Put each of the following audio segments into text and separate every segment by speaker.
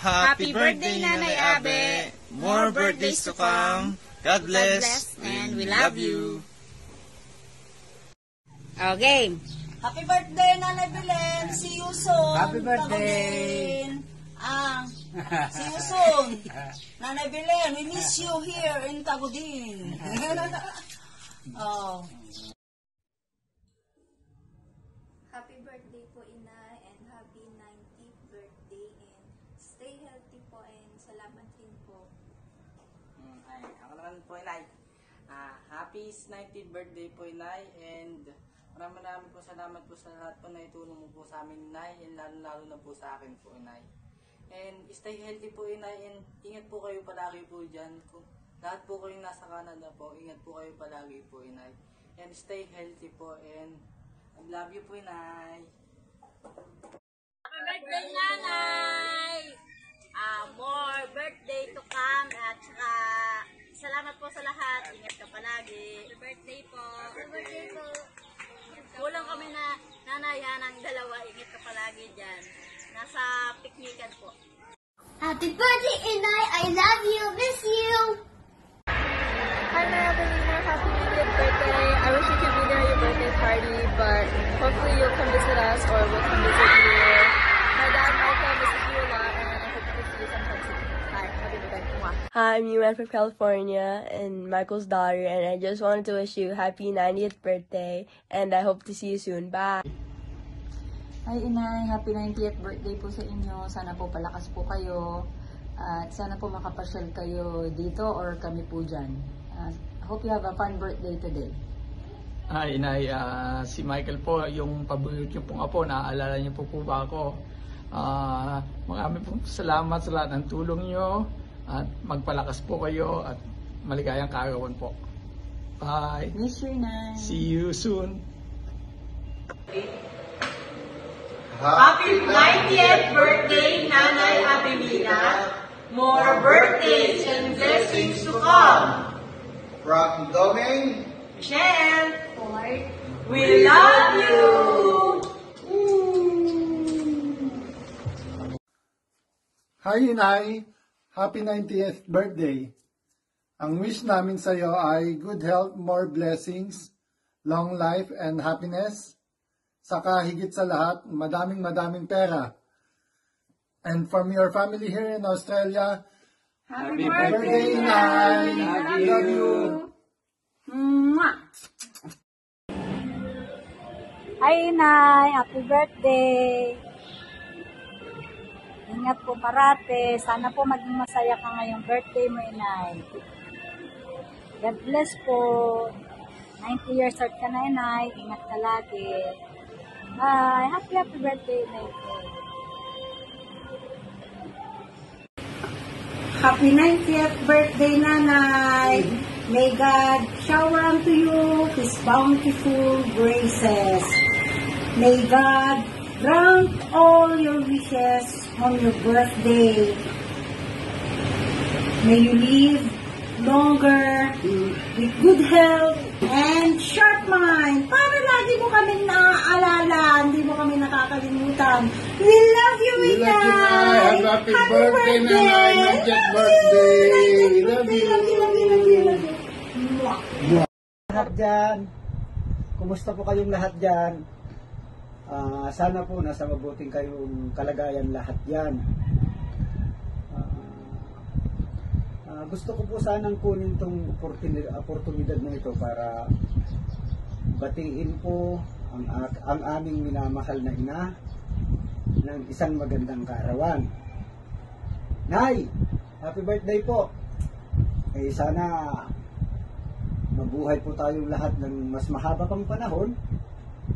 Speaker 1: Happy birthday, Nanay Abe! More birthdays to come. God bless, and we love you.
Speaker 2: Okay.
Speaker 3: Happy birthday, Nanay Belen. See you soon.
Speaker 4: Happy birthday.
Speaker 3: See you soon. Nanay Belen, we miss you here in Tagudin. Oh.
Speaker 5: Happy birthday po, Inay, and happy 90th birthday, and stay healthy po, and salamat din po.
Speaker 6: Ako naman po, Inay. Happy 90th birthday po, Inay, and maraming po salamat po sa lahat po na itulong mo po sa amin, Inay, and lalo na po sa akin po, Inay. And stay healthy po, Inay, and ingat po kayo palagi po dyan. Kung lahat po kayo nasa Canada po, ingat po kayo palagi po, Inay. And stay healthy po, and I love you po, Inay.
Speaker 2: Happy birthday, Nanay! More birthday to come, at saka salamat po sa lahat. Ingat ka palagi. Happy birthday po. Happy birthday po. Kulang kami na nanayan ng dalawa. Ingat ka palagi dyan. Nasa piknikan po.
Speaker 7: Happy birthday, Inay! I love you! Miss you!
Speaker 5: Hi, Marilyn. Happy 90th birthday. I wish you could be there at your birthday party, but hopefully you'll come visit us, or we'll come visit you. My dad, Michael, misses you a lot, and I hope to see you sometime soon. Bye. Happy birthday.
Speaker 8: Hi, I'm Yuan from California and Michael's daughter, and I just wanted to wish you happy 90th birthday, and I hope to see you soon. Bye!
Speaker 9: Hi, Inay. Happy 90th birthday po sa inyo. Sana po palakas po kayo. At sana po makapasyal kayo dito or kami po dyan. Hope you have a fun birthday today.
Speaker 4: Hi, Inay. Si Michael po, yung paborito niyo pong apo, naaalala niyo po ba ako? Maraming pong salamat sa lahat ng tulong niyo. At magpalakas po kayo at maligayang kaarawan po. Bye!
Speaker 9: Miss you, Inay.
Speaker 4: See you soon!
Speaker 3: Happy 90th birthday, Nanay Abilina. More birthdays and blessings to come.
Speaker 10: From Doming,
Speaker 3: Michelle, we love you.
Speaker 11: Hi, Inay. Happy 90th birthday. Ang wish namin sa iyo ay good health, more blessings, long life and happiness. Saka higit sa lahat, madaming pera. And from your family here in Australia, happy birthday, Inay! Love you!
Speaker 12: Hi, Inay! Happy birthday! Ingat po parate. Sana po maging masaya ka ngayong birthday mo, Inay. God bless po. 90 years old ka na, Inay. Ingat ka lagi. Bye! Happy birthday, Inay.
Speaker 3: Happy 90th birthday, Nanay. May God shower unto you His bountiful graces. May God grant all your wishes on your birthday. May you live longer with good health and sharp mind. Para lagi mo kami naaalala, hindi mo kami nakakalimutan. We love you, Inay!
Speaker 11: Happy birthday, Nanay! Happy birthday! Love you!
Speaker 13: Lahat dyan, kumusta po kayong lahat dyan? Sana po nasa mabuting kayong kalagayan lahat dyan. Gusto ko po sanang kunin itong oportunidad na ito para batiin po ang aming minamahal na ina ng isang magandang kaarawan. Nay, happy birthday po! Sana mabuhay po tayong lahat ng mas mahaba pang panahon,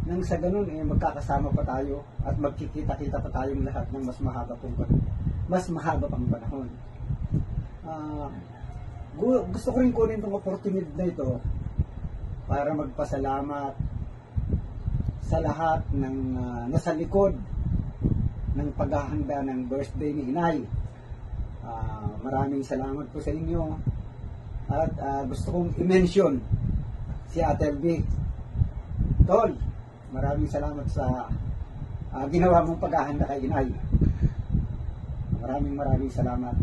Speaker 13: nang sa ganun magkakasama pa tayo at magkikita-kita pa tayong lahat ng mas mahaba pang panahon. Gusto ko rin kunin itong opportunity na ito para magpasalamat sa lahat ng nasa likod ng paghahanda ng birthday ni Inay. Maraming salamat po sa inyo at gusto kong i-mention si Ate LB. Tol, maraming salamat sa ginawa mong paghahanda kay Inay. Maraming salamat.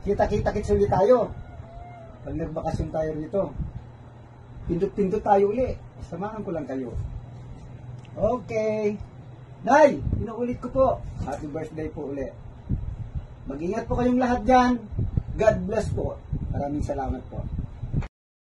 Speaker 13: Kita-kits ulit tayo. Pag nagbakasyon tayo rito. Pindot-pindot tayo uli. Samahan ko lang kayo. Okay. Nay, inuulit ko po. Happy birthday po uli. Mag-ingat po kayong lahat dyan. God bless po. Maraming salamat po.